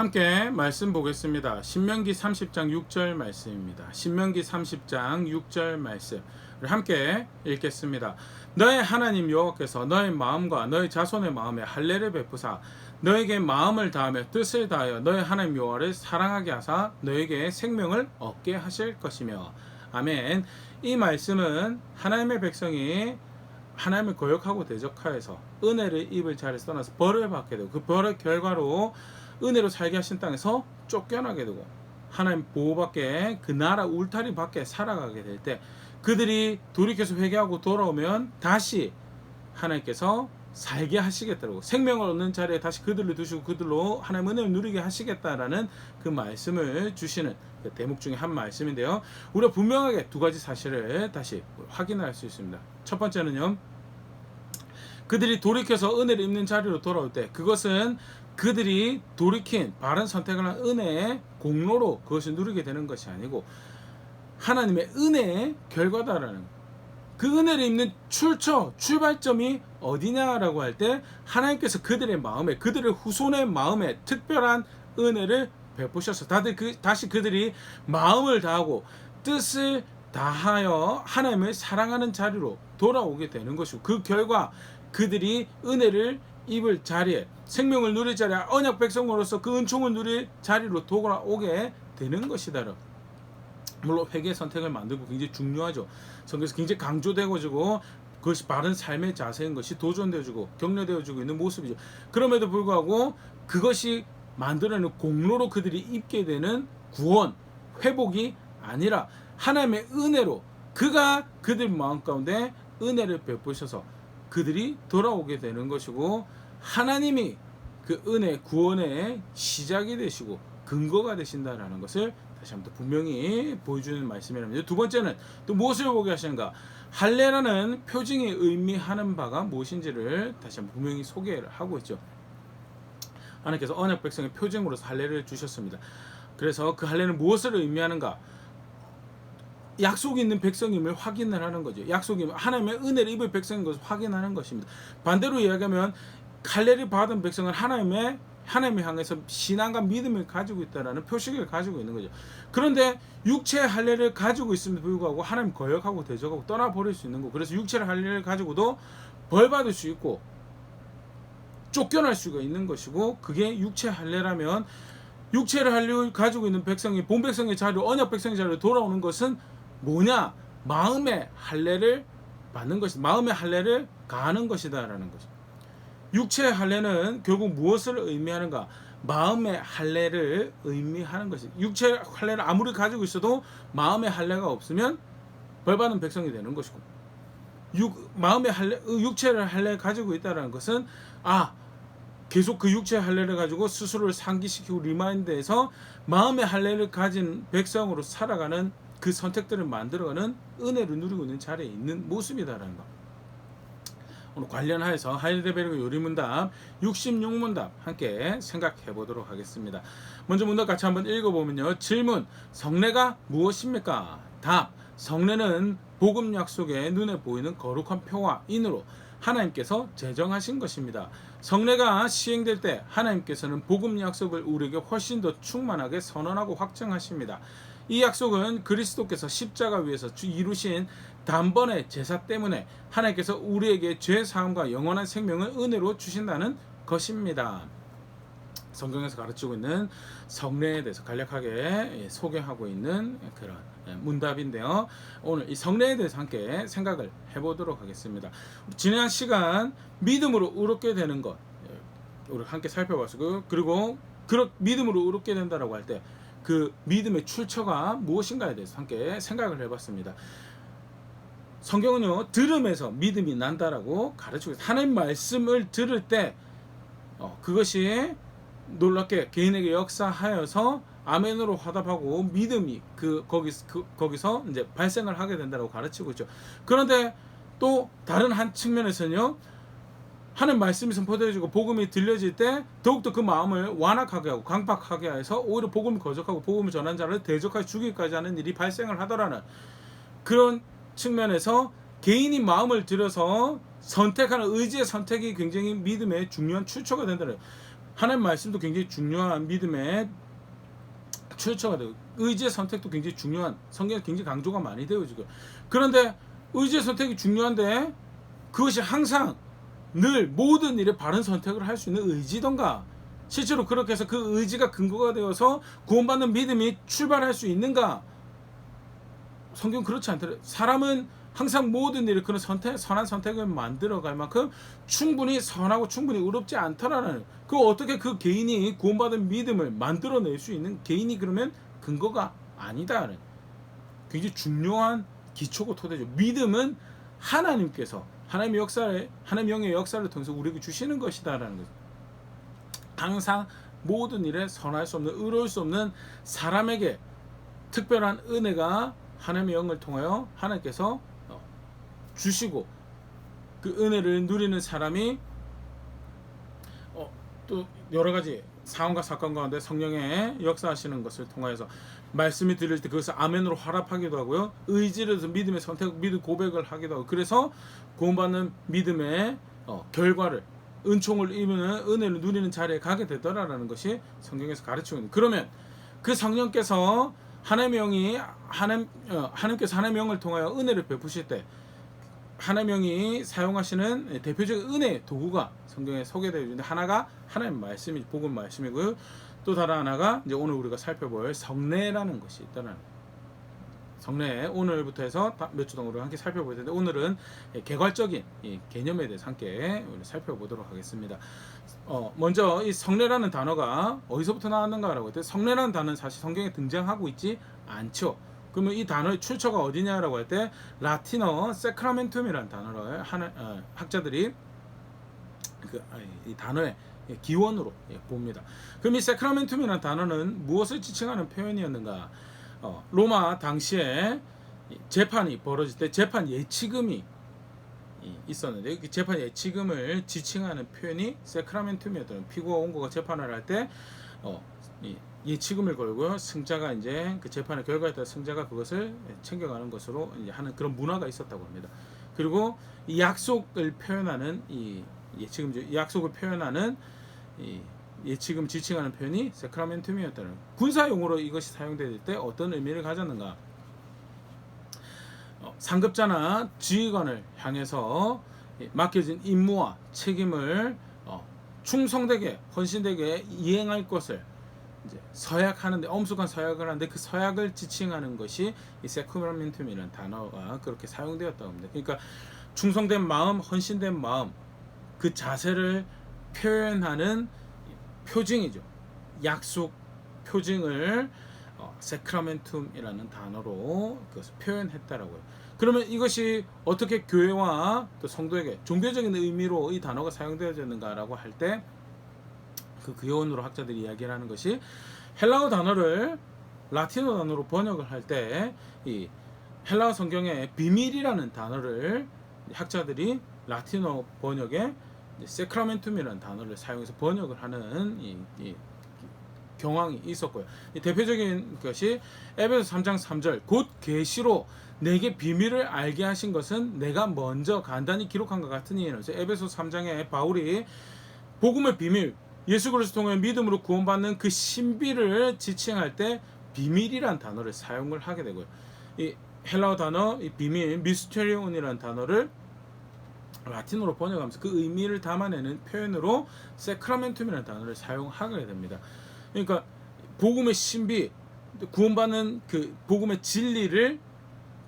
함께 말씀 보겠습니다. 신명기 30장 6절 말씀입니다. 신명기 30장 6절 말씀을 함께 읽겠습니다. 너의 하나님 여호와께서 너의 마음과 너의 자손의 마음에 할례를 베푸사 너에게 마음을 다하며 뜻을 다하여 너의 하나님 여호와를 사랑하게 하사 너에게 생명을 얻게 하실 것이며. 아멘. 이 말씀은 하나님의 백성이 하나님을 거역하고 대적하여서 은혜를 입을 자리에서 떠나서 벌을 받게 되고, 그 벌의 결과로 은혜로 살게 하신 땅에서 쫓겨나게 되고 하나님 보호밖에 그 나라 울타리 밖에 살아가게 될 때, 그들이 돌이켜서 회개하고 돌아오면 다시 하나님께서 살게 하시겠다고, 생명을 얻는 자리에 다시 그들을 두시고 그들로 하나님 은혜를 누리게 하시겠다라는 그 말씀을 주시는 그 대목 중에 한 말씀인데요, 우리가 분명하게 두 가지 사실을 다시 확인할 수 있습니다. 첫 번째는요, 그들이 돌이켜서 은혜를 입는 자리로 돌아올 때 그것은 그들이 돌이킨 바른 선택을 한 은혜의 공로로 그것을 누리게 되는 것이 아니고 하나님의 은혜의 결과다라는, 그 은혜를 입는 출발점이 어디냐라고 할 때 하나님께서 그들의 마음에, 그들의 후손의 마음에 특별한 은혜를 베푸셔서 다시 그들이 마음을 다하고 뜻을 다하여 하나님을 사랑하는 자리로 돌아오게 되는 것이고, 그 결과 그들이 은혜를 입을 자리에, 생명을 누릴 자리에, 언약 백성으로서 그 은총을 누릴 자리로 돌아오게 되는 것이다. 물론 회개의 선택을 만들고 굉장히 중요하죠. 성경에서 굉장히 강조되어지고 그것이 바른 삶의 자세인 것이 도전되어지고 격려되어지고 있는 모습이죠. 그럼에도 불구하고 그것이 만들어내는 공로로 그들이 입게 되는 구원, 회복이 아니라 하나님의 은혜로 그가 그들 마음 가운데 은혜를 베푸셔서 그들이 돌아오게 되는 것이고, 하나님이 그 은혜 구원의 시작이 되시고 근거가 되신다라는 것을 다시 한번 분명히 보여주는 말씀이랍니다. 두 번째는 또 무엇을 보게 하시는가? 할례라는 표징이 의미하는 바가 무엇인지를 다시 한번 분명히 소개를 하고 있죠. 하나님께서 언약 백성의 표징으로서 할례를 주셨습니다. 그래서 그 할례는 무엇을 의미하는가? 약속이 있는 백성임을 확인을 하는 거죠. 약속이 하나님의 은혜를 입을 백성인 것을 확인하는 것입니다. 반대로 이야기하면 할례를 받은 백성은 하나님을 향해서 신앙과 믿음을 가지고 있다라는 표식을 가지고 있는 거죠. 그런데 육체의 할례를 가지고 있음에도 불구하고 하나님 거역하고 대적하고 떠나버릴 수 있는 거. 그래서 육체의 할례를 가지고도 벌받을 수 있고 쫓겨날 수가 있는 것이고, 그게 육체의 할례라면 육체를 할례를 가지고 있는 백성이 본 백성의 자리로, 언약 백성의 자리로 돌아오는 것은 뭐냐? 마음의 할례를 받는 것이다. 마음의 할례를 가하는 것이다라는 거죠. 육체의 할례는 결국 무엇을 의미하는가? 마음의 할례를 의미하는 것이다. 육체의 할례를 아무리 가지고 있어도 마음의 할례가 없으면 벌받은 백성이 되는 것이고, 마음의 할례, 육체를 할례를 가지고 있다는 것은 계속 그 육체의 할례를 가지고 스스로를 상기시키고 리마인드해서 마음의 할례를 가진 백성으로 살아가는 그 선택들을 만들어가는 은혜를 누리고 있는 자리에 있는 모습이다라는 것. 오늘 관련하여서 하이델베르그 요리문답 66문답 함께 생각해 보도록 하겠습니다. 먼저 문답 같이 한번 읽어보면요. 질문: 성례가 무엇입니까? 답: 성례는 복음 약속에 눈에 보이는 거룩한 표와 인으로 하나님께서 제정하신 것입니다. 성례가 시행될 때 하나님께서는 복음 약속을 우리에게 훨씬 더 충만하게 선언하고 확증하십니다. 이 약속은 그리스도께서 십자가 위에서 이루신 단번의 제사 때문에 하나님께서 우리에게 죄 사함과 영원한 생명을 은혜로 주신다는 것입니다. 성경에서 가르치고 있는 성례에 대해서 간략하게 소개하고 있는 그런 문답인데요. 오늘 이 성례에 대해서 함께 생각을 해보도록 하겠습니다. 지난 시간 믿음으로 의롭게 되는 것 우리 함께 살펴봤고, 그리고 믿음으로 의롭게 된다라고 할 때 그 믿음의 출처가 무엇인가에 대해서 함께 생각을 해봤습니다. 성경은요, 들음에서 믿음이 난다라고 가르치고 있어요. 하나님 말씀을 들을 때 그것이 놀랍게 개인에게 역사하여서 아멘으로 화답하고 믿음이 거기서 이제 발생을 하게 된다고 가르치고 있죠. 그런데 또 다른 한 측면에서는요, 하나님 말씀이 선포되어지고 복음이 들려질 때 더욱더 그 마음을 완악하게 하고 강팍하게 해서 오히려 복음을 거적하고 복음을 전한 자를 대적하여 죽이기까지 하는 일이 발생을 하더라는 그런 측면에서 개인이 마음을 들여서 선택하는 의지의 선택이 굉장히 믿음의 중요한 출처가 된다는, 하나님 말씀도 굉장히 중요한 믿음의 출처가 되고 의지의 선택도 굉장히 중요한 성경에 굉장히 강조가 많이 되어 지금. 그런데 의지의 선택이 중요한데 그것이 항상 늘 모든 일에 바른 선택을 할 수 있는 의지던가 실제로 그렇게 해서 그 의지가 근거가 되어서 구원받는 믿음이 출발할 수 있는가? 성경 그렇지 않더라. 사람은 항상 모든 일을 그런 선한 선택을 만들어갈 만큼 충분히 선하고 충분히 의롭지 않더라는 그 어떻게 그 개인이 구원받은 믿음을 만들어낼 수 있는 개인이 그러면 근거가 아니다는 굉장히 중요한 기초고 토대죠. 믿음은 하나님께서 하나님의 역사를 통해서 우리에게 주시는 것이다라는 거죠. 항상 모든 일에 선할 수 없는 의로울 수 없는 사람에게 특별한 은혜가 하나님의 영을 통하여 하나님께서 주시고 그 은혜를 누리는 사람이 또 여러 가지 상황과 사건 가운데 성령의 역사하시는 것을 통하여서 말씀이 들릴 때 그것을 아멘으로 화답하기도 하고요. 의지를 해서 믿음의 선택, 믿음 고백을 하기도 하고 그래서 구원받는 믿음의 결과를 은총을 입는 은혜를 누리는 자리에 가게 되더라라는 것이 성경에서 가르치고 있는. 그러면 그 성령께서 하나님께서 하나님의 영을 통하여 은혜를 베푸실 때 하나님의 영이 사용하시는 대표적인 은혜의 도구가 성경에 소개되어 있는데 하나가 하나님 말씀이 복음 말씀이고요. 또 다른 하나가 이제 오늘 우리가 살펴볼 성례라는 것이 있다는 성례 오늘부터 해서 몇 주 동안 함께 살펴볼 텐데 오늘은 개괄적인 이 개념에 대해서 함께 살펴보도록 하겠습니다. 먼저 이 성례라는 단어가 어디서부터 나왔는가라고 할 때 성례라는 단어는 사실 성경에 등장하고 있지 않죠. 그러면 이 단어의 출처가 어디냐라고 할 때 라틴어 세크라멘툼이라는 단어를 학자들이 이 단어의 기원으로 봅니다. 그럼 이 세크라멘툼이라는 단어는 무엇을 지칭하는 표현이었는가? 로마 당시에 재판이 벌어질 때 재판 예치금이 있었는데 그 재판 예치금을 지칭하는 표현이 세크라멘툼이었던 피고와 원고가 재판을 할 때 예치금을 걸고요. 승자가 이제 그 재판의 결과에 따라 승자가 그것을 챙겨가는 것으로 이제 하는 그런 문화가 있었다고 합니다. 그리고 이 약속을 표현하는 이 약속을 표현하는 이 예치금 지칭하는 표현이 세크라멘툼이었다는 군사 용어로 이것이 사용될 때 어떤 의미를 가졌는가? 상급자나 지휘관을 향해서 맡겨진 임무와 책임을 충성되게 헌신되게 이행할 것을 이제 서약하는데 엄숙한 서약을 하는데 그 서약을 지칭하는 것이 이 세크라멘툼이라는 단어가 그렇게 사용되었다고 합니다. 그러니까 충성된 마음, 헌신된 마음 그 자세를 표현하는 표징이죠. 약속 표징을 세크라멘툼이라는 단어로 그것을 표현했다라고요. 그러면 이것이 어떻게 교회와 또 성도에게 종교적인 의미로 이 단어가 사용되어졌는가라고 할 때 그 기원으로 학자들이 이야기를 하는 것이 헬라어 단어를 라틴어 단어로 번역을 할 때 이 헬라어 성경에 비밀이라는 단어를 학자들이 라틴어 번역에 세크라멘툼이라는 단어를 사용해서 번역을 하는 이 경황이 있었고요. 이 대표적인 것이 에베소 3장 3절 곧 계시로 내게 비밀을 알게 하신 것은 내가 먼저 간단히 기록한 것 같으니 에베소 3장에 바울이 복음의 비밀 예수 그리스도 통해 믿음으로 구원받는 그 신비를 지칭할 때 비밀이란 단어를 사용을 하게 되고요. 이 헬라어 단어 이 비밀 미스테리온이라는 단어를 라틴어로 번역하면서 그 의미를 담아내는 표현으로 세크라멘툼이라는 단어를 사용하게 됩니다. 그러니까 복음의 신비, 구원받는 그 복음의 진리를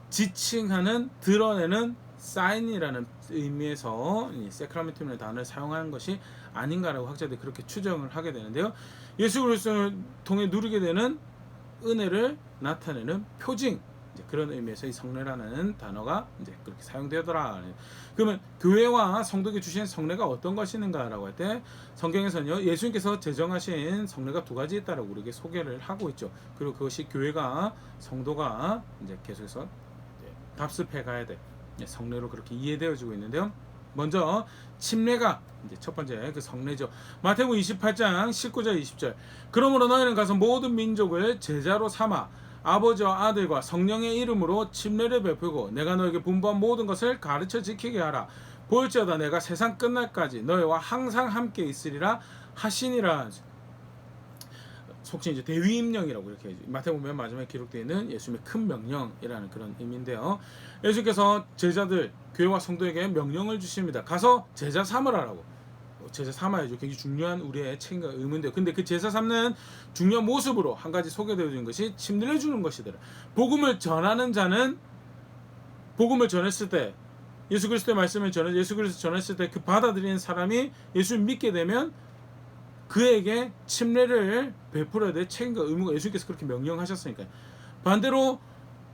지칭하는 드러내는 사인이라는 의미에서 이 세크라멘툼이라는 단어를 사용하는 것이 아닌가라고 학자들이 그렇게 추정을 하게 되는데요. 예수 그리스도를 통해 누리게 되는 은혜를 나타내는 표징 이제 그런 의미에서 이 성례라는 단어가 이제 그렇게 사용되더라. 그러면 교회와 성도에게 주신 성례가 어떤 것이는가라고 할 때 성경에서는요 예수님께서 제정하신 성례가 두 가지 있다라고 우리에게 소개를 하고 있죠. 그리고 그것이 교회가 성도가 이제 계속해서 답습해 가야 돼 성례로 그렇게 이해되어지고 있는데요. 먼저 침례가 이제 첫 번째 그 성례죠. 마태복음 28장 19절 20절 그러므로 너희는 가서 모든 민족을 제자로 삼아 아버지와 아들과 성령의 이름으로 침례를 베풀고 내가 너에게 분부한 모든 것을 가르쳐 지키게 하라. 볼지어다 내가 세상 끝날까지 너희와 항상 함께 있으리라 하시니라. 속칭 이제 대위임령이라고 이렇게 마태복음 마지막에 기록되어 있는 예수님의 큰 명령이라는 그런 의미인데요. 예수께서 제자들 교회와 성도에게 명령을 주십니다. 가서 제자 삼으라라고. 제자 삼아야죠. 굉장히 중요한 우리의 책임과 의무인데요. 근데 그 제자 삼는 중요한 모습으로 한 가지 소개되어진 것이 침례를 주는 것이더라. 복음을 전하는 자는 복음을 전했을 때 예수 그리스도의 말씀을 예수 그리스도 전했을 때 그 받아들이는 사람이 예수를 믿게 되면 그에게 침례를 베풀어야 될 책임과 의무가 예수님께서 그렇게 명령하셨으니까요. 반대로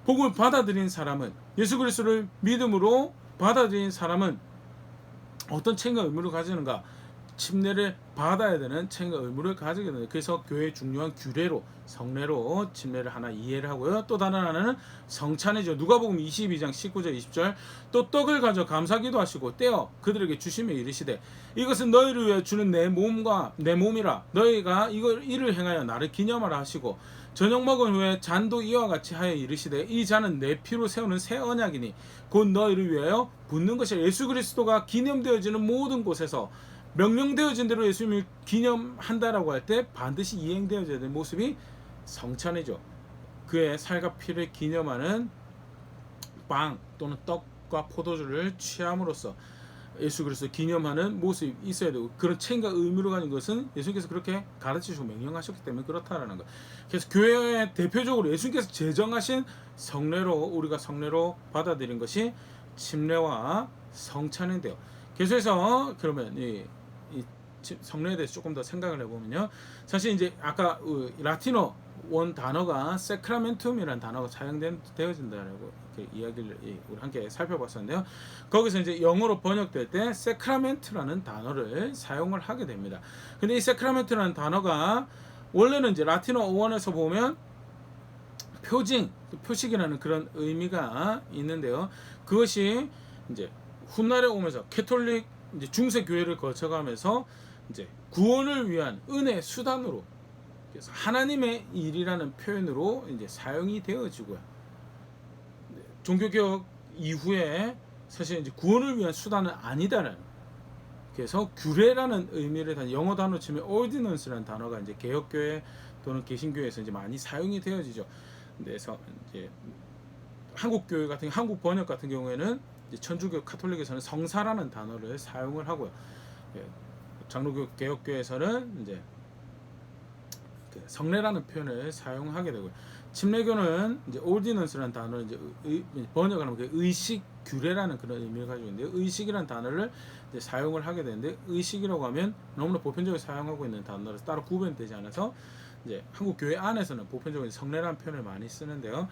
복음을 받아들인 사람은 예수 그리스도를 믿음으로 받아들인 사람은 어떤 책임과 의무를 가지는가? 침례를 받아야 되는 책임과 의무를 가지게 됩니다. 그래서 교회의 중요한 규례로 성례로 침례를 하나 이해를 하고요. 또 다른 하나는 성찬이죠. 누가복음 22장 19절 20절 또 떡을 가져 감사기도 하시고 떼어 그들에게 주시며 이르시되 이것은 너희를 위해 주는 내 몸이라 너희가 이를 행하여 나를 기념하라 하시고 저녁 먹은 후에 잔도 이와 같이 하여 이르시되 이 잔은 내 피로 세우는 새 언약이니 곧 너희를 위하여 붓는 것이라. 예수 그리스도가 기념되어지는 모든 곳에서 명령되어진 대로 예수님을 기념한다라고 할 때 반드시 이행되어져야 될 모습이 성찬이죠. 그의 살과 피를 기념하는 빵 또는 떡과 포도주를 취함으로써 예수 그리스도 기념하는 모습이 있어야 되고 그런 책임과 의무를 가진 것은 예수님께서 그렇게 가르치시고 명령하셨기 때문에 그렇다라는 거예요. 그래서 교회의 대표적으로 예수님께서 제정하신 성례로 우리가 성례로 받아들인 것이 침례와 성찬인데요. 계속해서 그러면 이 성례에 대해서 조금 더 생각을 해보면요. 사실 이제 아까 라틴어 원 단어가 세크라멘툼이라는 단어가 사용되어진다라고 이렇게 이야기를 우리 함께 살펴봤었는데요. 거기서 이제 영어로 번역될 때 세크라멘트라는 단어를 사용을 하게 됩니다. 근데 이 세크라멘트라는 단어가 원래는 이제 라틴어 원에서 보면 표식이라는 그런 의미가 있는데요. 그것이 이제 훗날에 오면서 캐톨릭 이제 중세 교회를 거쳐가면서 이제 구원을 위한 은혜 수단으로 그래서 하나님의 일이라는 표현으로 이제 사용이 되어지고요. 종교개혁 이후에 사실 이제 구원을 위한 수단은 아니다라는 그래서 규례라는 의미를 단 영어 단어 치면 ordinance라는 단어가 이제 개혁교회 또는 개신교회에서 이제 많이 사용이 되어지죠. 그래서 이제 한국 번역 같은 경우에는 이제 천주교 카톨릭에서는 성사라는 단어를 사용을 하고요. 장로교 개혁교회에서는 이제 성례라는 표현을 사용하게 되고요. 침례교는 이제 ordinance라는 단어를 이제 번역을 하면 의식 규례라는 그런 의미를 가지고 있는데요. 의식이라는 단어를 이제 사용을 하게 되는데 의식이라고 하면 너무나 보편적으로 사용하고 있는 단어라서 따로 구분되지 않아서 이제 한국 교회 안에서는 보편적으로 성례라는 표현을 많이 쓰는데요.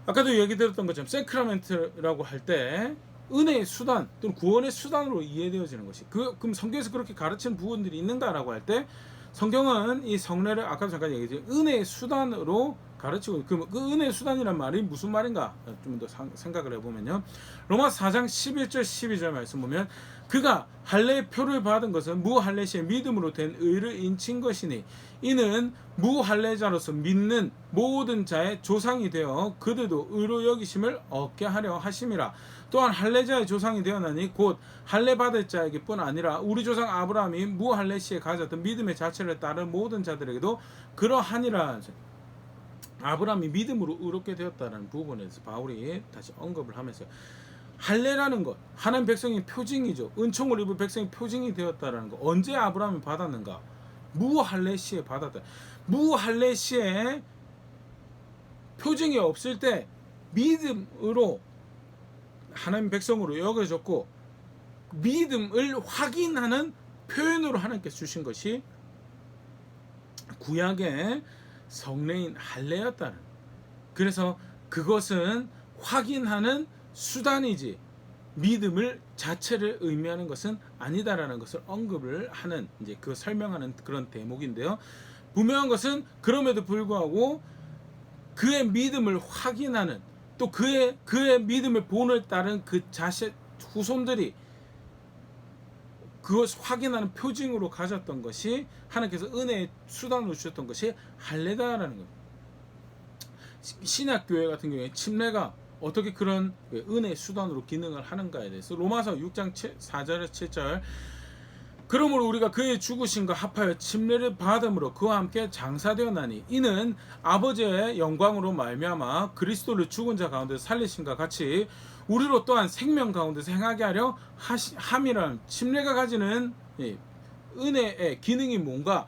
아까도 얘기 드렸던 것처럼 세크라멘트라고 할 때 은혜의 수단 또는 구원의 수단으로 이해되어지는 것이 그럼 성경에서 그렇게 가르치는 부분들이 있는가라고 할 때 성경은 이 성례를 아까도 잠깐 얘기했지만 은혜의 수단으로 가르치고 그 은혜의 수단이란 말이 무슨 말인가 좀 더 생각을 해보면요. 로마서 4장 11절 12절 말씀 보면 그가 할례의 표를 받은 것은 무할례시의 믿음으로 된 의를 인친 것이니 이는 무할례자로서 믿는 모든 자의 조상이 되어 그들도 의로 여기심을 얻게 하려 하심이라. 또한 할례자의 조상이 되었나니 곧 할례 받을 자에게 뿐 아니라 우리 조상 아브라함이 무할례시에 가졌던 믿음의 자체를 따른 모든 자들에게도 그러하니라. 아브라함이 믿음으로 의롭게 되었다는 부분에서 바울이 다시 언급을 하면서 할례라는 것 하나님 백성의 표징이죠. 은총을 입은 백성의 표징이 되었다라는 것 언제 아브라함이 받았는가? 무할례 시에 받았다. 무할례 시에 표징이 없을 때 믿음으로 하나님 백성으로 여겨졌고 믿음을 확인하는 표현으로 하나님께서 주신 것이 구약의 성례인 할례였다는. 그래서 그것은 확인하는 수단이지 믿음을 자체를 의미하는 것은 아니다라는 것을 언급을 하는 이제 그 설명하는 그런 대목인데요. 분명한 것은 그럼에도 불구하고 그의 믿음을 확인하는 또 그의 믿음의 본을 따른 그 자식 후손들이 그것을 확인하는 표징으로 가졌던 것이 하나님께서 은혜의 수단으로 주셨던 것이 할례다라는 거예요. 신약교회 같은 경우에 침례가 어떻게 그런 은혜의 수단으로 기능을 하는가에 대해서 로마서 6장 4절에서 7절 그러므로 우리가 그의 죽으심과 합하여 침례를 받음으로 그와 함께 장사되었나니 이는 아버지의 영광으로 말미암아 그리스도를 죽은 자 가운데 살리심과 같이 우리로 또한 생명 가운데서 행하게 하려 함이란. 침례가 가지는 은혜의 기능이 뭔가?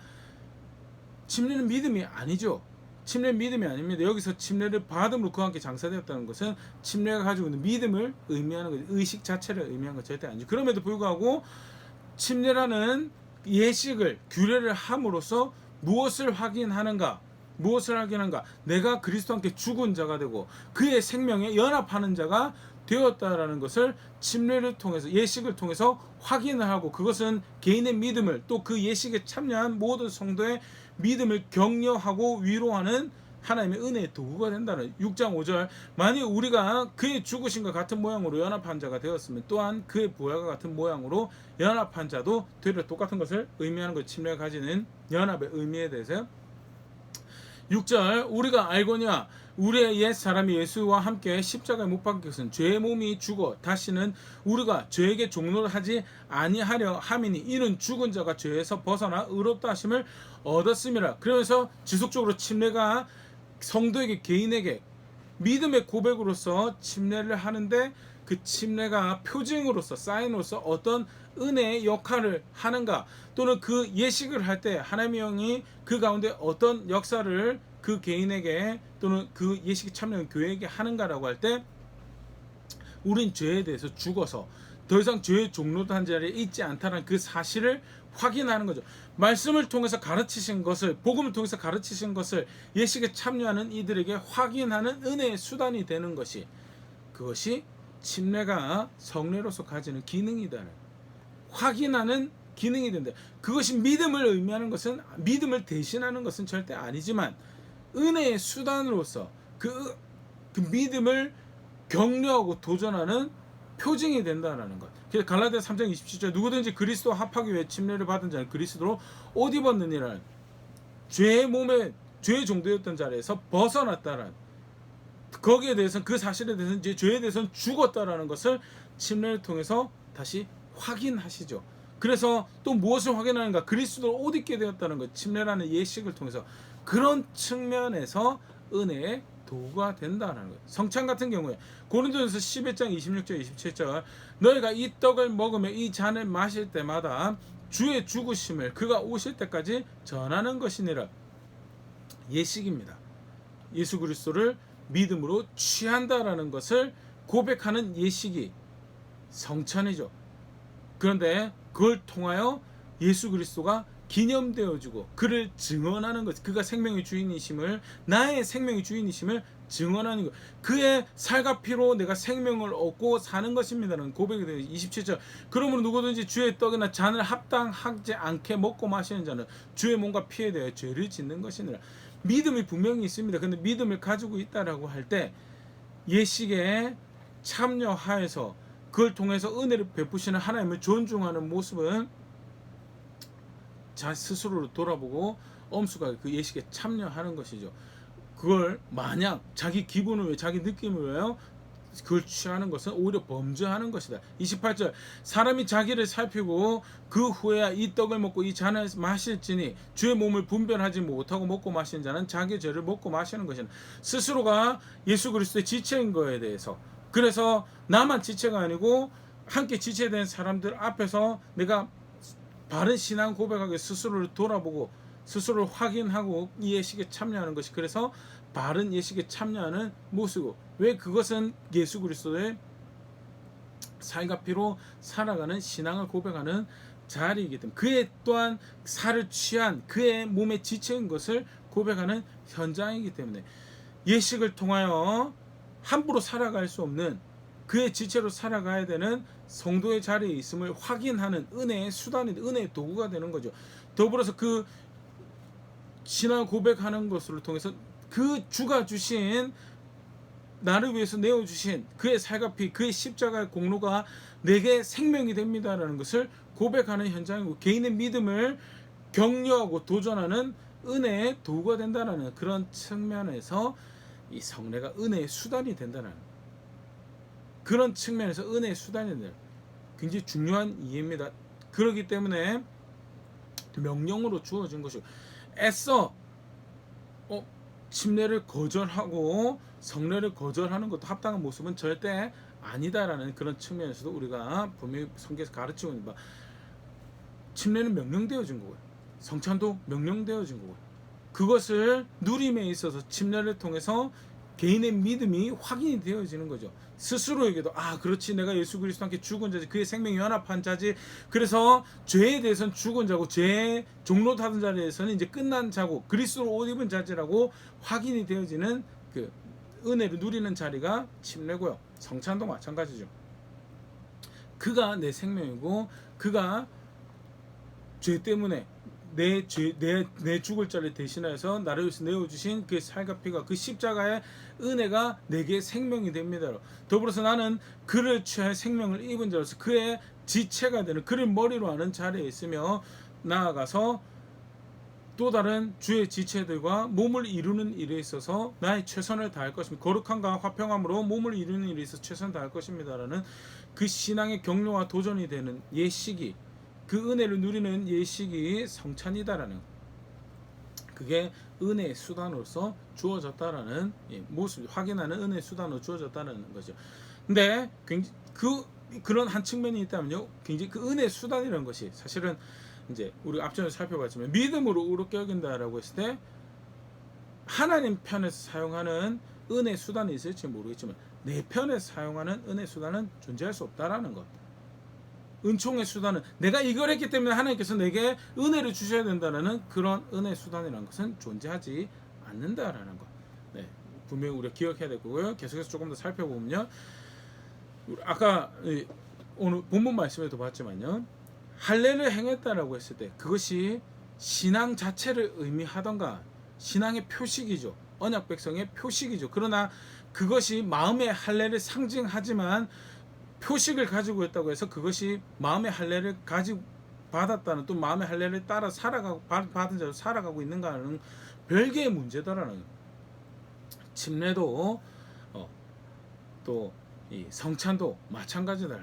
침례는 믿음이 아니죠. 침례는 믿음이 아닙니다. 여기서 침례를 받음으로 그와 함께 장사되었다는 것은 침례가 가지고 있는 믿음을 의미하는 거죠. 의식 자체를 의미하는 것 절대 아니죠. 그럼에도 불구하고 침례라는 예식을 규례를 함으로써 무엇을 확인하는가? 무엇을 확인하는가? 내가 그리스도와 함께 죽은 자가 되고 그의 생명에 연합하는 자가 되었다라는 것을 침례를 통해서, 예식을 통해서 확인을 하고, 그것은 개인의 믿음을, 또 그 예식에 참여한 모든 성도의 믿음을 격려하고 위로하는 하나님의 은혜의 도구가 된다는. 6장 5절 만일 우리가 그의 죽으심과 같은 모양으로 연합한 자가 되었으면 또한 그의 부활과 같은 모양으로 연합한 자도 되려. 똑같은 것을 의미하는 것. 침례가 가지는 연합의 의미에 대해서 6절 우리가 알거냐 우리의 옛 사람이 예수와 함께 십자가에 못 박힌 것은 죄의 몸이 죽어 다시는 우리가 죄에게 종노를 하지 아니하려 함이니 이는 죽은 자가 죄에서 벗어나 의롭다 하심을 얻었음이라. 그러면서 지속적으로 침례가 성도에게, 개인에게 믿음의 고백으로서 침례를 하는데, 그 침례가 표징으로서, 사인으로서 어떤 은혜의 역할을 하는가, 또는 그 예식을 할 때 하나님의 영이 그 가운데 어떤 역사를 그 개인에게 또는 그 예식에 참여한 교회에게 하는가라고 할 때, 우린 죄에 대해서 죽어서 더 이상 죄의 종로한 자리에 있지 않다는 그 사실을 확인하는 거죠. 말씀을 통해서 가르치신 것을, 복음을 통해서 가르치신 것을 예식에 참여하는 이들에게 확인하는 은혜의 수단이 되는 것이, 그것이 침례가 성례로서 가지는 기능이다는, 확인하는 기능이 된다. 그것이 믿음을 의미하는 것은, 믿음을 대신하는 것은 절대 아니지만 은혜의 수단으로서 그 믿음을 격려하고 도전하는 표징이 된다는 것. 그래서 갈라디아 3장 27절 누구든지 그리스도와 합하기 위해 침례를 받은 자는 그리스도로 옷 입었느니라. 죄의 몸에, 죄의 종되었던 자리에서 벗어났다라는, 거기에 대해서는, 그 사실에 대해서는, 이제 죄에 대해서는 죽었다라는 것을 침례를 통해서 다시 확인하시죠. 그래서 또 무엇을 확인하는가? 그리스도로 옷 입게 되었다는 것. 침례라는 예식을 통해서 그런 측면에서 은혜의 도구가 된다는 것. 성찬 같은 경우에 고린도전서 11장 26절 27절 너희가 이 떡을 먹으며 이 잔을 마실 때마다 주의 죽으심을 그가 오실 때까지 전하는 것이니라. 예식입니다. 예수 그리스도를 믿음으로 취한다라는 것을 고백하는 예식이 성찬이죠. 그런데 그걸 통하여 예수 그리스도가 기념되어주고 그를 증언하는 것, 그가 생명의 주인이심을, 나의 생명의 주인이심을 증언하는 것, 그의 살과 피로 내가 생명을 얻고 사는 것입니다는 고백이 되어 27절 그러므로 누구든지 주의 떡이나 잔을 합당하지 않게 먹고 마시는 자는 주의 몸과 피에 대해 죄를 짓는 것이니라. 믿음이 분명히 있습니다. 근데 믿음을 가지고 있다라고 할 때 예식에 참여하여서 그걸 통해서 은혜를 베푸시는 하나님을 존중하는 모습은 자 스스로를 돌아보고 엄숙하게 그 예식에 참여하는 것이죠. 그걸 마냥 자기 기분을 위해, 자기 느낌을 위하여 그걸 취하는 것은 오히려 범죄하는 것이다. 28절 사람이 자기를 살피고 그 후에야 이 떡을 먹고 이 잔을 마실지니 주의 몸을 분별하지 못하고 먹고 마시는 자는 자기 죄를 먹고 마시는 것이다. 스스로가 예수 그리스도의 지체인 거에 대해서, 그래서 나만 지체가 아니고 함께 지체된 사람들 앞에서 내가 바른 신앙 고백하게 스스로를 돌아보고 스스로를 확인하고 이 예식에 참여하는 것이, 그래서 바른 예식에 참여하는 모습이고, 왜 그것은 예수 그리스도의 살과 피로 살아가는 신앙을 고백하는 자리이기 때문에, 그의 또한 살을 취한 그의 몸에 지체인 것을 고백하는 현장이기 때문에 예식을 통하여 함부로 살아갈 수 없는, 그의 지체로 살아가야 되는 성도의 자리에 있음을 확인하는 은혜의 수단이, 은혜의 도구가 되는 거죠. 더불어서 그 신앙 고백하는 것을 통해서 그 주가 주신, 나를 위해서 내어주신 그의 살과 피, 그의 십자가의 공로가 내게 생명이 됩니다라는 것을 고백하는 현장이고, 개인의 믿음을 격려하고 도전하는 은혜의 도구가 된다는 그런 측면에서 이 성례가 은혜의 수단이 된다는, 그런 측면에서 은혜의 수단이 된다. 굉장히 중요한 이해입니다. 그렇기 때문에 명령으로 주어진 것이고, 애써 침례를 거절하고 성례를 거절하는 것도 합당한 모습은 절대 아니다라는 그런 측면에서도 우리가 분명히 성경에서 가르치고 있는 바, 침례는 명령되어진 거고요. 성찬도 명령되어진 거고요. 그것을 누림에 있어서 침례를 통해서 개인의 믿음이 확인이 되어지는 거죠. 스스로에게도 그렇지, 내가 예수 그리스도와 함께 죽은 자지, 그의 생명이 연합한 자지, 그래서 죄에 대해서는 죽은 자고 죄의 종로 타던 자에 대해서는 이제 끝난 자고 그리스도로 옷 입은 자지라고 확인이 되어지는 그 은혜를 누리는 자리가 침례고요. 성찬도 마찬가지죠. 그가 내 생명이고 그가 죄 때문에 내 죽을 자를 대신하여서 나를 위해서 내어주신 그 살과 피가, 그 십자가의 은혜가 내게 생명이 됩니다. 더불어서 나는 그를 취하여 생명을 입은 자로서 그의 지체가 되는, 그를 머리로 하는 자리에 있으며, 나아가서 또 다른 주의 지체들과 몸을 이루는 일에 있어서 나의 최선을 다할 것입니다. 거룩함과 화평함으로 몸을 이루는 일에 있어서 최선을 다할 것입니다라는 그 신앙의 격려와 도전이 되는 예식이, 그 은혜를 누리는 예식이 성찬이다라는, 그게 은혜의 수단으로서 주어졌다라는 모습, 확인하는 은혜의 수단으로 주어졌다는 거죠. 근데 굉장히 그런 한 측면이 있다면요, 굉장히 그 은혜의 수단이라는 것이 사실은 이제 우리 앞전에 살펴봤지만 믿음으로 의롭게 여긴다라고 했을 때 하나님 편에서 사용하는 은혜 수단이 있을지 모르겠지만 내 편에서 사용하는 은혜 수단은 존재할 수 없다라는 것. 은총의 수단은 내가 이걸 했기 때문에 하나님께서 내게 은혜를 주셔야 된다는 그런 은혜 수단이라는 것은 존재하지 않는다라는 것. 네, 분명히 우리가 기억해야 될 거고요. 계속해서 조금 더 살펴보면요, 아까 오늘 본문 말씀에도 봤지만요, 할례를 행했다라고 했을 때 그것이 신앙 자체를 의미하던가 신앙의 표식이죠. 언약 백성의 표식이죠. 그러나 그것이 마음의 할례를 상징하지만 표식을 가지고 있다고 해서 그것이 마음의 할례를 가지고 받았다는, 또 마음의 할례를 따라 살아가고 받은 자로 살아가고 있는가는 별개의 문제다라는, 침례도 또 이 성찬도 마찬가지다.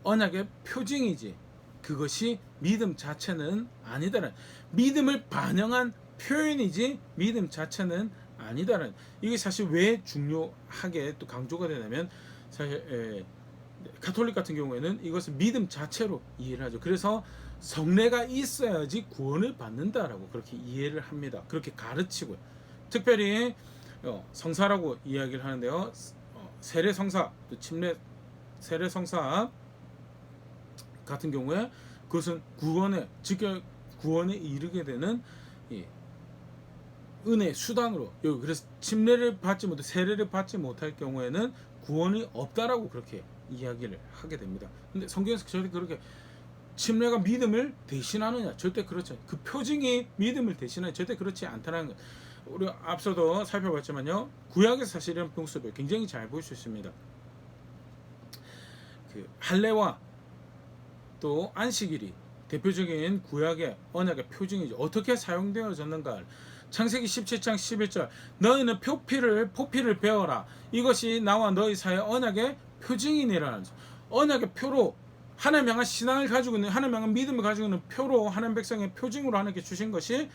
언약의 표징이지 그것이 믿음 자체는 아니다라는, 믿음을 반영한 표현이지 믿음 자체는 아니다라는, 이게 사실 왜 중요하게 또 강조가 되냐면, 사실 가톨릭 같은 경우에는 이것을 믿음 자체로 이해를 하죠. 그래서 성례가 있어야지 구원을 받는다라고 그렇게 이해를 합니다. 그렇게 가르치고요. 특별히 성사라고 이야기를 하는데요, 세례성사, 또 침례 세례성사 같은 경우에 그것은 구원에 이르게 되는 은혜 수단으로, 그래서 침례를 받지 못해 세례를 받지 못할 경우에는 구원이 없다라고 그렇게 이야기를 하게 됩니다. 근데 성경에서 절대 그렇게 침례가 믿음을 대신하느냐, 절대 그렇지 않아요. 그 표징이 믿음을 대신하냐, 절대 그렇지 않다는 것. 우리가 앞서도 살펴봤지만요, 구약에서 사실 이런 모습을 굉장히 잘 볼 수 있습니다. 그 할례와 또 안식일이 대표적인 구약의 언약의 표징이죠. 어떻게 사용되어졌는가? 창세기 17장 11절, 너희는 포피를 베어라. 이것이 나와 너희 사이의 언약의 표징이니라. 언약의 표로, 하나님 향한 신앙을 가지고 있는, 하나님 향한 믿음을 가지고 있는 표로, 하나님 백성의 표징으로 하나님께 주신 것이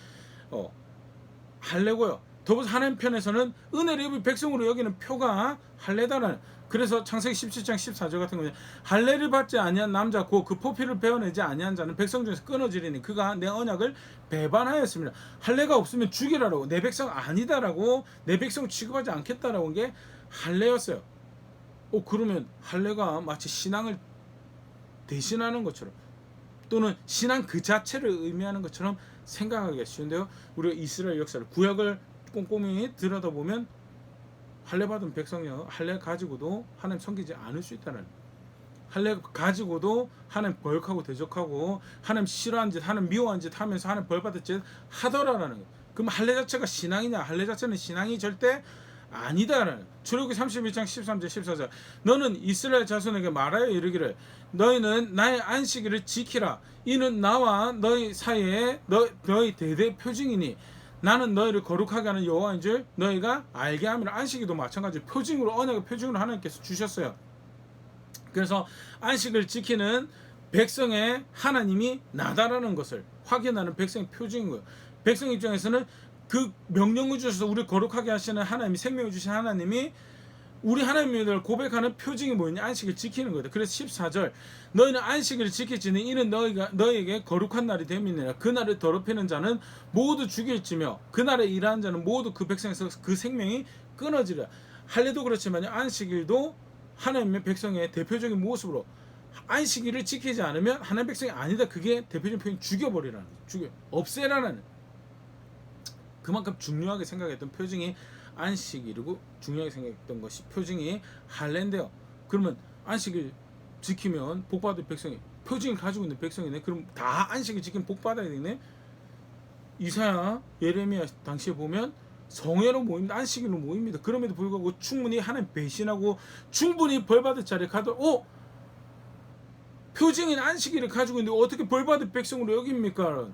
할례고요. 더불어서 하나님 편에서는 은혜를 입을 백성으로 여기는 표가 할례다라는, 그래서 창세기 17장 14절 같은 경우에 할례를 받지 아니한 남자 곧 그 포피를 베어내지 아니한 자는 백성 중에서 끊어지리니 그가 내 언약을 배반하였습니다. 할례가 없으면 죽이라라고, 내 백성 아니다라고, 내 백성 취급하지 않겠다라고 한 게 할례였어요. 그러면 할례가 마치 신앙을 대신하는 것처럼, 또는 신앙 그 자체를 의미하는 것처럼 생각하기가 쉬운데요, 우리가 이스라엘 역사를, 구약을 꼼꼼히 들여다보면 할례 받은 백성이요, 할례 가지고도 하나님 섬기지 않을 수 있다는, 할례 가지고도 하나님 벌하고 대적하고 하나님 싫어한 짓, 하나님 미워한 짓 하면서 하나님 벌받을 짓 하더라라는 거. 그럼 할례 자체가 신앙이냐? 할례 자체는 신앙이 절대 아니다라는. 출애굽기 31장 13절 14절, 너는 이스라엘 자손에게 말하여 이르기를 너희는 나의 안식일을 지키라. 이는 나와 너희 사이에 너희 대대 표징이니 나는 너희를 거룩하게 하는 여호와인 줄 너희가 알게 함이라. 안식일도 마찬가지로 표징으로, 언약의 표징으로 하나님께서 주셨어요. 그래서 안식을 지키는 백성의 하나님이 나다라는 것을 확인하는 백성의 표징인 거예요. 백성 입장에서는 그 명령을 주셔서 우리 거룩하게 하시는 하나님이, 생명을 주신 하나님이 우리 하나님을 고백하는 표징이 뭐냐? 안식을 지키는 거다. 그래서 14절, 너희는 안식일을 지킬지니 이는 너희에게 거룩한 날이 됨이니라. 그 날을 더럽히는 자는 모두 죽일지며 그 날에 일하는 자는 모두 그 백성에서 그 생명이 끊어지리라. 할례도 그렇지만요, 안식일도 하나님의 백성의 대표적인 모습으로, 안식일을 지키지 않으면 하나님 백성이 아니다. 그게 대표적인 표현이 죽여버리라는 거죠. 없애라는, 그만큼 중요하게 생각했던 표징이 안식일이고 중요하게 생각했던 것이 표징이 할례인데요. 그러면 안식일 지키면 복받을 백성이, 표징을 가지고 있는 백성이네. 그럼 다 안식일 지키면 복받아야 되네. 이사야, 예레미야 당시에 보면 성회로 모입니다. 안식일로 모입니다. 그럼에도 불구하고 충분히 하나님 배신하고 충분히 벌받을 자리에 가도 표징인 안식일을 가지고 있는데 어떻게 벌받을 백성으로 여깁니까?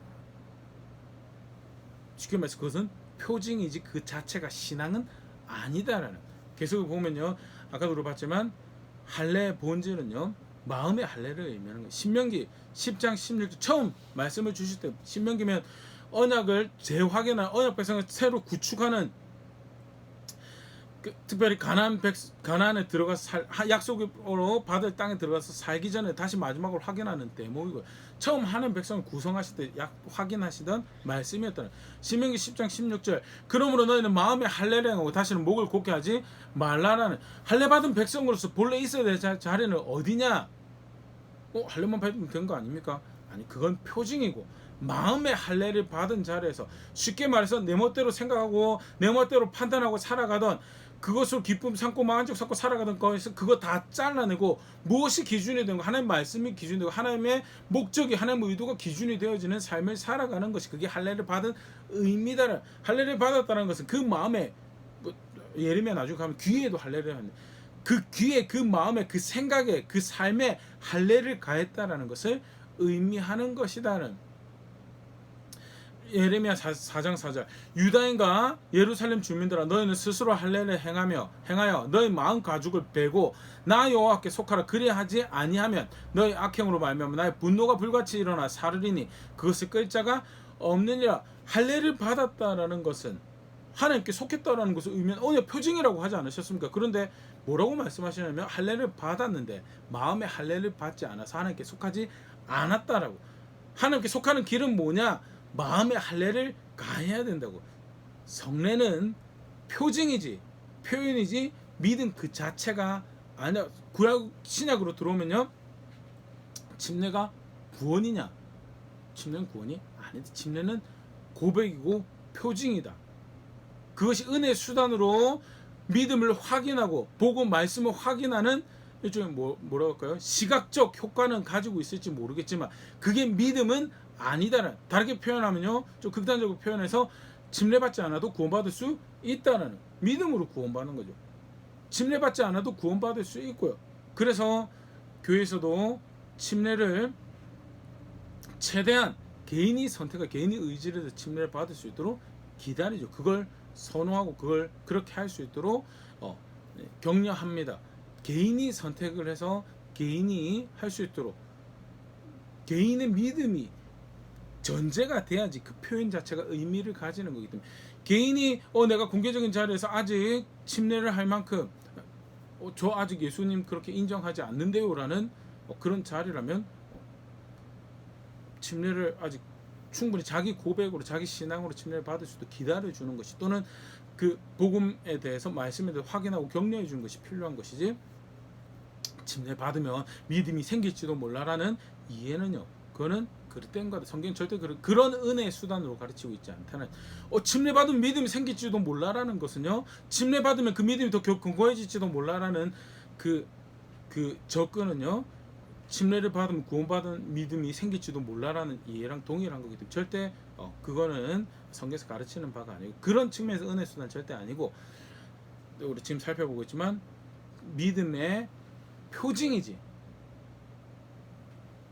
쉽게 말해서 그것은 표징이지 그 자체가 신앙은 아니다라는. 계속 보면요, 아까도 물어봤지만 할례의 본질은요, 마음의 할례를 의미하는 거예요. 신명기 10장 16절 처음 말씀을 주실 때, 신명기면 언약을 재확인한, 언약 백성을 새로 구축하는, 특별히 가나안에 들어가서 약속으로 받을 땅에 들어가서 살기 전에 다시 마지막으로 확인하는 대목이고, 처음 하나님 백성을 구성하실 때 확인하시던 말씀이었다는. 신명기 10장 16절, 그러므로 너희는 마음의 할례를 행하고 다시는 목을 곧게 하지 말라라는. 할례 받은 백성으로서 본래 있어야 될 자리는 어디냐? 할례만 받으면 된 거 아닙니까? 아니, 그건 표징이고, 마음의 할례를 받은 자리에서, 쉽게 말해서 내 멋대로 생각하고 내 멋대로 판단하고 살아가던, 그것을 기쁨 삼고 만족 삼고 살아가던 거에서 그거 다 잘라내고, 무엇이 기준이 되고 하나님의 말씀이 기준이 되고 하나님의 목적이, 하나님의 의도가 기준이 되어지는 삶을 살아가는 것이, 그게 할례를 받은 의미다. 할례를 받았다는 것은 그 마음에, 예레미야 나중에 가면 귀에도 할례를 하는, 그 귀에, 그 마음에, 그 생각에, 그 삶에 할례를 가했다라는 것을 의미하는 것이다는. 예레미야 4장 4절, 유다인과 예루살렘 주민들아, 너희는 스스로 할례를 행하여 너희 마음 가죽을 베고 나 여호와께 속하라. 그리하지 아니하면 너희 악행으로 말미암아 나의 분노가 불같이 일어나 사르리니 그것을 끌 자가 없느니라. 할례를 받았다라는 것은 하나님께 속했다라는 것을 의미하는 언약 표징이라고 하지 않으셨습니까? 그런데 뭐라고 말씀하시냐면, 할례를 받았는데 마음의 할례를 받지 않아서 하나님께 속하지 않았다라고. 하나님께 속하는 길은 뭐냐? 마음의 할례를 가해야 된다고. 성례는 표징이지, 표현이지 믿음 그 자체가 아니야. 구약 신약으로 들어오면요, 침례가 구원이냐? 침례는 구원이 아니다. 침례는 고백이고 표징이다. 그것이 은혜의 수단으로 믿음을 확인하고 복음 말씀을 확인하는 일종의 뭐라고 할까요? 시각적 효과는 가지고 있을지 모르겠지만 그게 믿음은 아니다라는. 다르게 표현하면요, 좀 극단적으로 표현해서 침례받지 않아도 구원받을 수 있다라는, 믿음으로 구원받는 거죠. 침례받지 않아도 구원받을 수 있고요. 그래서 교회에서도 침례를 최대한 개인이 선택한, 개인이 의지를 해서 침례를 받을 수 있도록 기다리죠. 그걸 선호하고 그걸 그렇게 할 수 있도록 격려합니다. 개인이 선택을 해서 개인이 할 수 있도록, 개인의 믿음이 전제가 돼야지 그 표현 자체가 의미를 가지는 거기 때문에, 개인이 내가 공개적인 자리에서 아직 침례를 할 만큼 저 아직 예수님 그렇게 인정하지 않는데요 라는 그런 자리라면 침례를 아직 충분히 자기 고백으로, 자기 신앙으로 침례를 받을 수도 기다려주는 것이, 또는 그 복음에 대해서, 말씀에 대해서 확인하고 격려해 주는 것이 필요한 것이지, 침례 받으면 믿음이 생길지도 몰라라는 이해는요, 그거는 그릇된 거다. 성경 절대 그런 은혜의 수단으로 가르치고 있지 않다는. 침례 받으면 믿음이 생길지도 몰라라는 것은요, 침례 받으면 그 믿음이 더 견고해질지도 몰라라는 그 접근은요, 침례를 받으면 구원받은 믿음이 생길지도 몰라라는 이해랑 동일한 거기 때문에 절대 그거는 성경에서 가르치는 바가 아니고, 그런 측면에서 은혜 수단 절대 아니고, 우리 지금 살펴보고 있지만 믿음의 표징이지,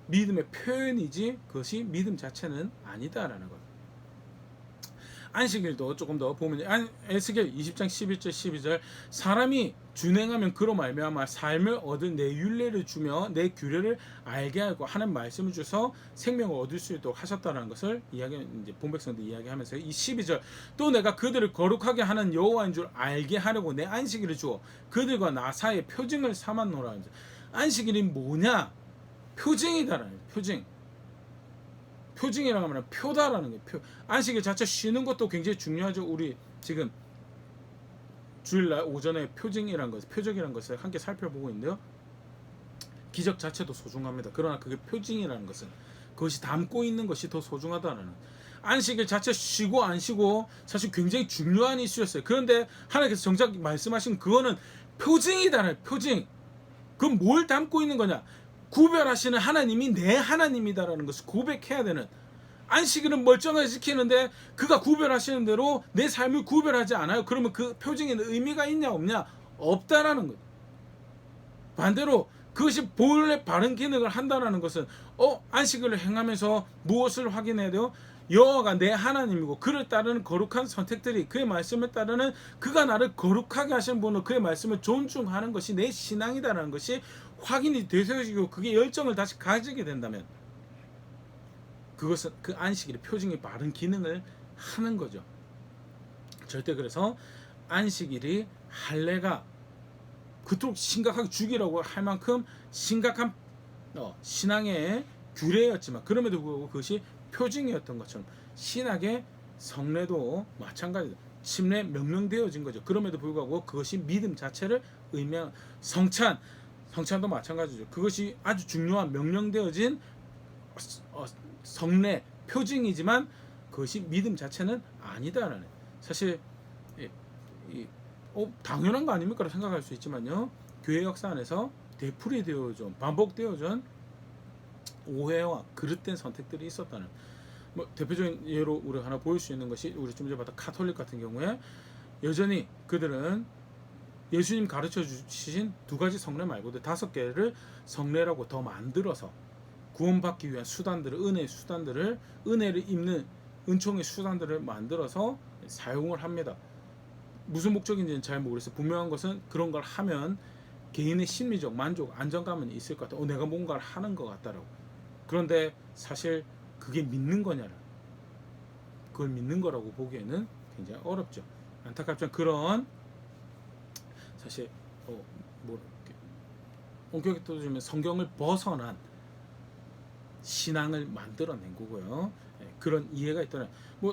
믿음의 표현이지 그것이 믿음 자체는 아니다라는 것. 안식일도 조금 더 보면 에스겔 20장 11절 12절 사람이 준행하면 그로 말미암아 삶을 얻은 내 율례를 주며 내 규례를 알게 하고 하는 말씀을 주서 생명을 얻을 수 있도록 하셨다는 것을 이제 본백성도 이야기하면서 이 12절 또 내가 그들을 거룩하게 하는 여호와인 줄 알게 하려고 내 안식일을 주어 그들과 나 사이에 표징을 삼았노라. 안식일이 뭐냐? 표징이다라는 표징. 표징이라고 하면 표다라는 거예요. 안식일 자체 쉬는 것도 굉장히 중요하죠. 우리 지금 주일날 오전에 표징이라는 것, 표적이라는 것을 함께 살펴보고 있는데요. 기적 자체도 소중합니다. 그러나 그게 표징이라는 것은 그것이 담고 있는 것이 더 소중하다는 안식일 자체 쉬고 안 쉬고 사실 굉장히 중요한 이슈였어요. 그런데 하나님께서 정작 말씀하신 그거는 표징이다는 표징. 그럼 뭘 담고 있는 거냐? 구별하시는 하나님이 내 하나님이다라는 것을 고백해야 되는 안식일은 멀쩡하게 지키는데 그가 구별하시는 대로 내 삶을 구별하지 않아요. 그러면 그 표징에는 의미가 있냐 없냐? 없다라는 거예요. 반대로 그것이 본래 바른 기능을 한다는 것은 안식일을 행하면서 무엇을 확인해야 돼요? 여호와가 내 하나님이고 그를 따르는 거룩한 선택들이 그의 말씀을 따르는 그가 나를 거룩하게 하시는 분으로 그의 말씀을 존중하는 것이 내 신앙이다라는 것이 확인이 되셔지고 그게 열정을 다시 가지게 된다면 그것은 그 안식일의 표징이 바른 기능을 하는 거죠. 절대 그래서 안식일이 할례가 그토록 심각하게 죽이라고 할 만큼 심각한 신앙의 규례였지만 그럼에도 불구하고 그것이 표징이었던 것처럼 신학의 성례도 마찬가지다. 침례 명령되어진 거죠. 그럼에도 불구하고 그것이 믿음 자체를 의미하는 성찬도 마찬가지죠. 그것이 아주 중요한 명령되어진 성례 표징이지만 그것이 믿음 자체는 아니다라는 사실 당연한 거 아닙니까? 라고 생각할 수 있지만요. 교회 역사 안에서 되풀이되어져 반복되어져 오해와 그릇된 선택들이 있었다는 대표적인 예로 우리가 하나 보일 수 있는 것이 우리 좀 전에 봤던 가톨릭 같은 경우에 여전히 그들은 예수님 가르쳐 주신 두 가지 성례 말고도 5개를 성례라고 더 만들어서 구원받기 위한 수단들을 은혜의 수단들을 은혜를 입는 은총의 수단들을 만들어서 사용을 합니다. 무슨 목적인지는 잘 모르겠어요. 분명한 것은 그런 걸 하면 개인의 심리적 만족, 안정감은 있을 것 같다. 내가 뭔가를 하는 것 같다라고. 그런데 사실 그게 믿는 거냐를 그걸 믿는 거라고 보기에는 굉장히 어렵죠. 안타깝지만 그런 사실 엄격히 따지면 성경을 벗어난 신앙을 만들어낸 거고요. 그런 이해가 있더라.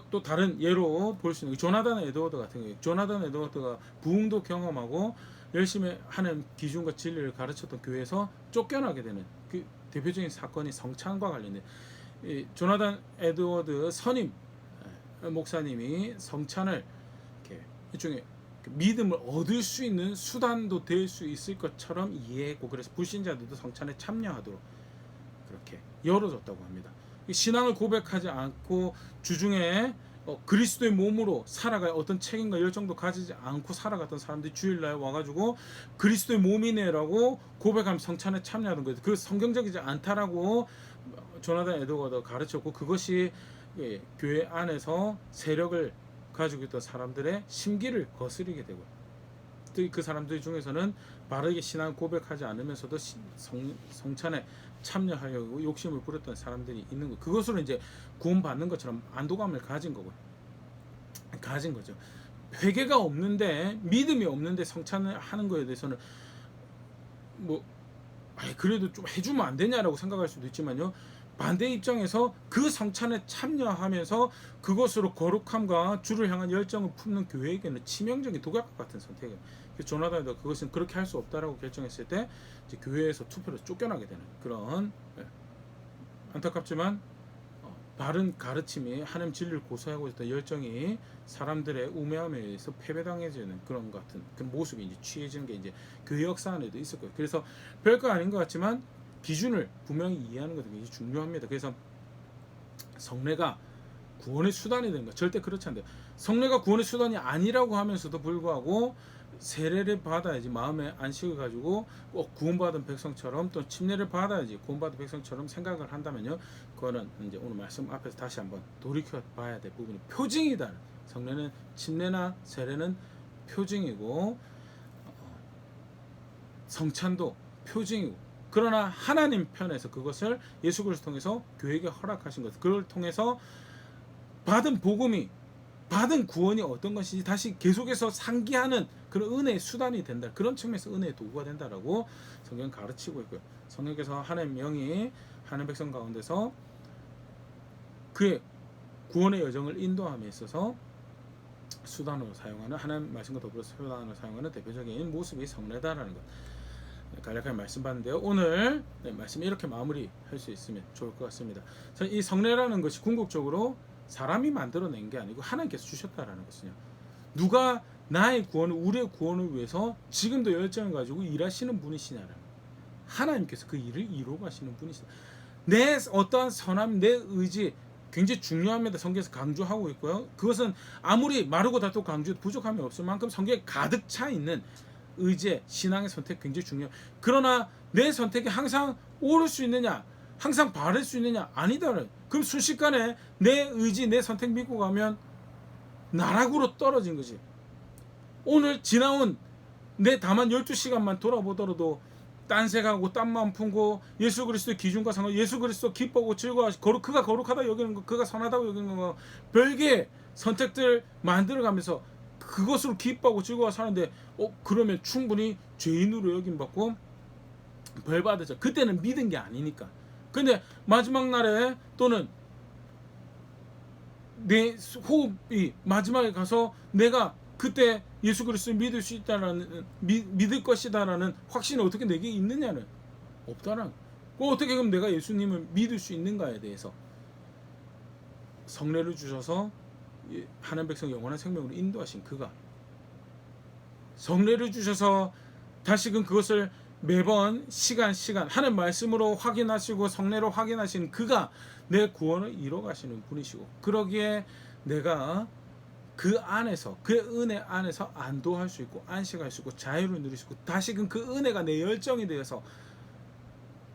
또 다른 예로 볼 수 있는 조나단 에드워드 같은 경우, 조나단 에드워드가 부흥도 경험하고 열심히 하는 기준과 진리를 가르쳤던 교회에서 쫓겨나게 되는 그 대표적인 사건이 성찬과 관련된 조나단 에드워드 선임 목사님이 성찬을 이렇게 일종의 믿음을 얻을 수 있는 수단도 될 수 있을 것처럼 이해했고 그래서 불신자들도 성찬에 참여하도록 그렇게 열어줬다고 합니다. 신앙을 고백하지 않고 주중에 그리스도의 몸으로 살아갈 어떤 책임과 열정도 가지지 않고 살아갔던 사람들이 주일날 와가지고 그리스도의 몸이네라고 고백하면 성찬에 참여하는 거예요. 그 성경적이지 않다라고 조나단 에드워드가 가르쳤고 그것이 교회 안에서 세력을 가지고 있던 사람들의 심기를 거스르게 되고 그 사람들 중에서는 바르게 신앙 고백하지 않으면서도 성찬에 참여하려고 욕심을 부렸던 사람들이 있는 거. 그것으로 이제 구원받는 것처럼 안도감을 가진 거죠. 회개가 없는데 믿음이 없는데 성찬을 하는 거에 대해서는 그래도 좀 해주면 안 되냐라고 생각할 수도 있지만요. 반대 입장에서 그 성찬에 참여하면서 그것으로 거룩함과 주를 향한 열정을 품는 교회에게는 치명적인 독약 같은 선택이에요. 조나단도 그것은 그렇게 할 수 없다라고 결정했을 때 이제 교회에서 투표로 쫓겨나게 되는 그런 안타깝지만 바른 가르침이 하나님 진리를 고수하고 있던 열정이 사람들의 우매함에 의해서 패배당해지는 그런 같은 그 모습이 이제 취해지는 게 이제 교회 역사 안에도 있을 거예요. 그래서 별거 아닌 것 같지만 기준을 분명히 이해하는 것도 굉장히 중요합니다. 그래서 성례가 구원의 수단이 되는 거 절대 그렇지 않대요. 성례가 구원의 수단이 아니라고 하면서도 불구하고 세례를 받아야지 마음의 안식을 가지고 꼭 구원받은 백성처럼 또 침례를 받아야지 구원받은 백성처럼 생각을 한다면요, 그거는 이제 오늘 말씀 앞에서 다시 한번 돌이켜 봐야 될 부분이 표징이다. 성례는 침례나 세례는 표징이고 성찬도 표징이고, 그러나 하나님 편에서 그것을 예수 그리스도 통해서 교회에게 허락하신 것, 그걸 통해서 받은 복음이, 받은 구원이 어떤 것인지 다시 계속해서 상기하는 그런 은혜의 수단이 된다. 그런 측면에서 은혜의 도구가 된다라고 성경은 가르치고 있고요. 성경에서 하나님 영이 하나님 백성 가운데서 그의 구원의 여정을 인도함에 있어서 수단으로 사용하는, 하나님 말씀과 더불어서 수단으로 사용하는 대표적인 모습이 성례다라는 것, 간략하게 말씀봤는데요. 오늘 말씀 이렇게 마무리할 수 있으면 좋을 것 같습니다. 이 성례라는 것이 궁극적으로 사람이 만들어낸 게 아니고 하나님께서 주셨다라는 것은요, 누가 나의 구원을, 우리의 구원을 위해서 지금도 열정을 가지고 일하시는 분이시냐라는, 하나님께서 그 일을 이루어 가시는 분이시다. 내 어떠한 선함, 내 의지 굉장히 중요합니다. 성경에서 강조하고 있고요. 그것은 아무리 마르고 닳고 강조해도 부족함이 없을 만큼 성경에 가득 차 있는 의지의 신앙의 선택 굉장히 중요해요. 그러나 내 선택이 항상 옳을 수 있느냐, 항상 바를 수 있느냐, 아니다는. 그럼 순식간에 내 의지, 내 선택 믿고 가면 나락으로 떨어진 거지. 오늘 지나온 내 다만 12시간만 돌아보더라도 딴색하고 딴마음 품고 예수 그리스도의 기준과 상관, 예수 그리스도 기뻐하고 즐거워하시고 그가 거룩하다 여기는 거, 그가 선하다고 여기는 거, 별개의 선택들 만들어가면서 그것으로 기뻐하고 즐거워 사는데, 그러면 충분히 죄인으로 여김받고 벌 받으죠. 그때는 믿은 게 아니니까. 근데 마지막 날에 또는 내 호흡이 마지막에 가서 내가 그때 예수 그리스도를 믿을 수 있다라는, 믿을 것이다라는 확신이 어떻게 내게 있느냐는 없다라는. 어떻게 그럼 내가 예수님을 믿을 수 있는가에 대해서 성례를 주셔서 하나님 백성 영원한 생명으로 인도하신 그가, 성례를 주셔서 다시금 그것을 매번 시간 하나님 말씀으로 확인하시고 성례로 확인하신 그가 내 구원을 이뤄 가시는 분이시고, 그러기에 내가 그 안에서, 그의 은혜 안에서 안도할 수 있고 안식할 수 있고 자유를 누릴 수 있고, 다시금 그 은혜가 내 열정이 되어서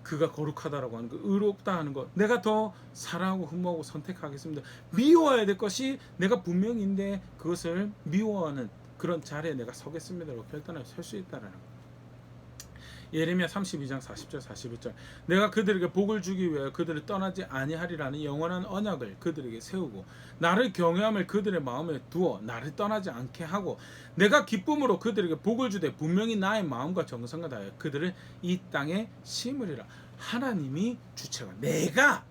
그가 거룩하다라고 하는 거, 의롭다 하는 것, 내가 더 사랑하고 흠모하고 선택하겠습니다. 미워해야 될 것이 내가 분명인데 그것을 미워하는 그런 자리에 내가 서겠습니다라고 결단하여 설 수 있다라는 것. 예레미야 32장 40절 41절, 내가 그들에게 복을 주기 위하여 그들을 떠나지 아니하리라는 영원한 언약을 그들에게 세우고 나를 경외함을 그들의 마음에 두어 나를 떠나지 않게 하고 내가 기쁨으로 그들에게 복을 주되 분명히 나의 마음과 정성과 다하여 그들을 이 땅에 심으리라. 하나님이 주체가, 내가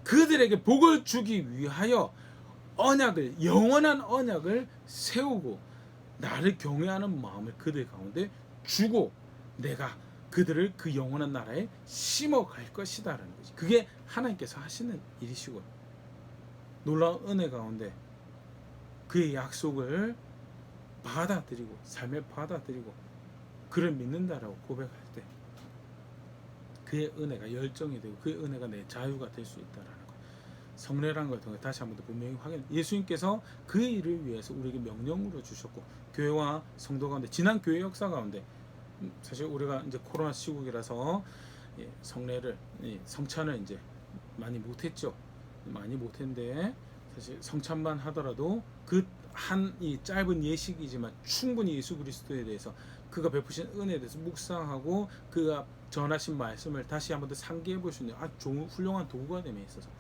그들에게 복을 주기 위하여 언약을, 영원한 언약을 세우고 나를 경외하는 마음을 그들 가운데 주고 내가 그들을 그 영원한 나라에 심어갈 것이다라는 거지. 그게 하나님께서 하시는 일이시고, 놀라운 은혜 가운데 그의 약속을 받아들이고 삶에 받아들이고 그를 믿는다라고 고백할 때 그의 은혜가 열정이 되고 그의 은혜가 내 자유가 될 수 있다라는 것. 성례라는 걸 통해 다시 한번 더 분명히 확인. 예수님께서 그 일을 위해서 우리에게 명령으로 주셨고, 교회와 성도 가운데, 지난 교회 역사 가운데, 사실 우리가 이제 코로나 시국이라서 성례를, 성찬을 이제 많이 못했죠. 많이 못했는데 사실 성찬만 하더라도 그 한 이 짧은 예식이지만 충분히 예수 그리스도에 대해서, 그가 베푸신 은혜에 대해서 묵상하고 그가 전하신 말씀을 다시 한번 더 상기해 볼 수 있는 아주 좋은 훌륭한 도구가 됨에 있어서,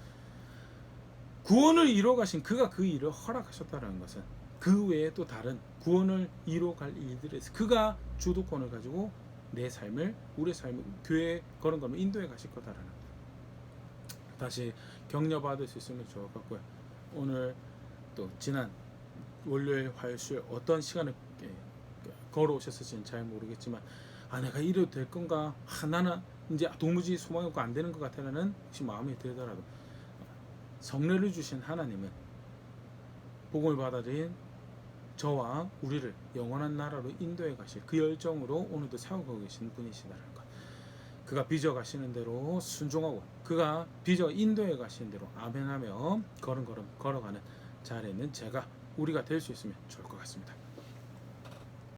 구원을 이루어 가신 그가 그 일을 허락하셨다는 것은 그 외에 또 다른 구원을 이루어갈 일들에서 그가 주도권을 가지고 내 삶을, 우리의 삶을, 교회에 걸음걸음 인도해 가실 거다라는, 다시 격려받을 수 있으면 좋을 것 같고요. 오늘 또 지난 월요일, 화요일, 수요일 어떤 시간을 걸어오셨을지는 잘 모르겠지만, 내가 이래도 될 건가, 나는 이제 도무지 소망이 없고 안 되는 것 같아라는 혹시 마음이 들더라도, 성례를 주신 하나님은 복음을 받아들인 저와 우리를 영원한 나라로 인도해 가실 그 열정으로 오늘도 세우고 계신 분이시다는 것. 그가 빚어 가시는 대로 순종하고 그가 빚어 인도해 가시는 대로 아멘하며 걸음걸음 걸어가는 자리에 있는 우리가 될 수 있으면 좋을 것 같습니다.